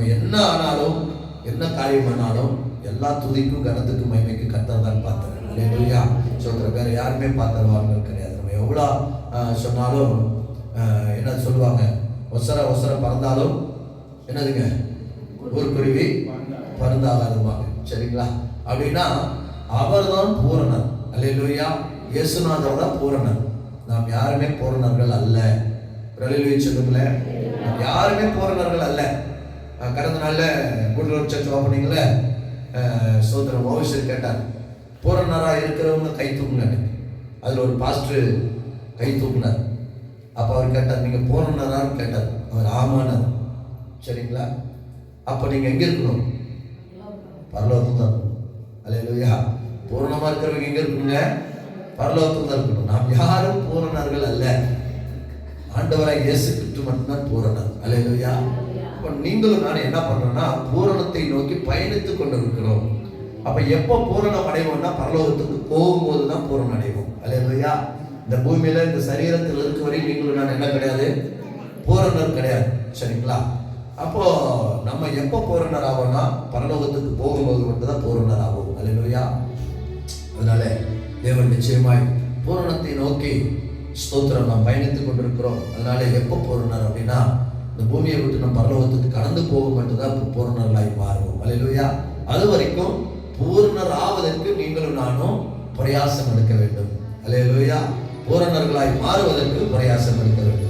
நம்ம என்ன ஆனாலும் என்ன காரியம் ஆனாலும் எல்லா துதிக்கும் கனத்துக்கும் மகிமைக்கு கர்த்தர் தான் பார்த்தேன். அல்லேலூயா. சொல்ற வேற யாருமே பார்த்தவார்கள் கிடையாது. நம்ம எவ்வளோ சொன்னாலும் என்ன சொல்லுவாங்க, ஒசர பறந்தாலும் என்னதுங்க, ஒரு குருவி பறந்தாகாதுமாங்க. சரிங்களா? அப்படின்னா அவர் தான் பூரணர். அல்லேலூயா. இயேசுநாதர் தான் பூரணர். நாம் யாருமே பூரணர்கள் அல்ல. அல்லேலூயா சொல்லுங்களேன். நாம் யாருமே பூரணர்கள் அல்ல. கடந்த நாளில் கூட்டுறவு சர்ச் ஓப்பனிங்ல சோதரன் ஓவிசர் கேட்டார், பூரணராக இருக்கிறவங்க கை தூக்குனாரு. அதில் ஒரு பாஸ்டர் கை தூக்குனார். அப்போ அவர் கேட்டார், நீங்கள் பூரணரான்னு கேட்டார். அவர் ஆமானார். சரிங்களா? அப்போ நீங்கள் எங்கே இருக்கணும்? பரலோகத்தில் தான் இருக்கணும். அல்லேலூயா. பூரணமாக இருக்கிறவங்க எங்கே இருக்குங்க? பரலோகத்தில் தான் இருக்கணும். நாம் யாரும் பூரணர்கள் அல்ல. ஆண்டவராக இயேசு கிறிஸ்து மட்டும்தான் பூரணர். அல்லேலூயா. இப்போ நீங்களும் நான் என்ன பண்றோம்னா பூரணத்தை நோக்கி பயணித்துக் கொண்டிருக்கிறோம். அப்ப எப்போ பூரணம் அடைவோம்னா பரலோகத்துக்கு போகும்போது தான் பூரணம் அடைவோம். அல்லேலூயா. இந்த பூமியில இந்த சரீரத்தில் இருக்க வரை நீங்களும் நான் என்ன கிடையாது, பூரணர் கிடையாது. சரிங்களா? அப்போ நம்ம எப்போ பூரணர் ஆவோம்னா பரலோகத்துக்கு போகும்போது மட்டும்தான் பூரணர் ஆகும். அல்லேலூயா. அதனால தேவன் நிச்சயமாய் பூரணத்தை நோக்கி ஸ்தோத்திரம் நாம் பயணித்துக் கொண்டிருக்கிறோம். அதனால எப்போ பூரணர் அப்படின்னா இந்த பூமியை விட்டு நம்ம பரலோகத்துக்கு கடந்து போக மட்டும்தான் பூரணர்களாய் மாறுவோம். அல்லேலூயா. அது வரைக்கும் பூரணர் ஆவதற்கு நீங்களும் நானும் பிரயாசம் எடுக்க வேண்டும். அல்லேலூயா. பூரணர்களாய் மாறுவதற்கு பிரயாசம் எடுக்க வேண்டும்.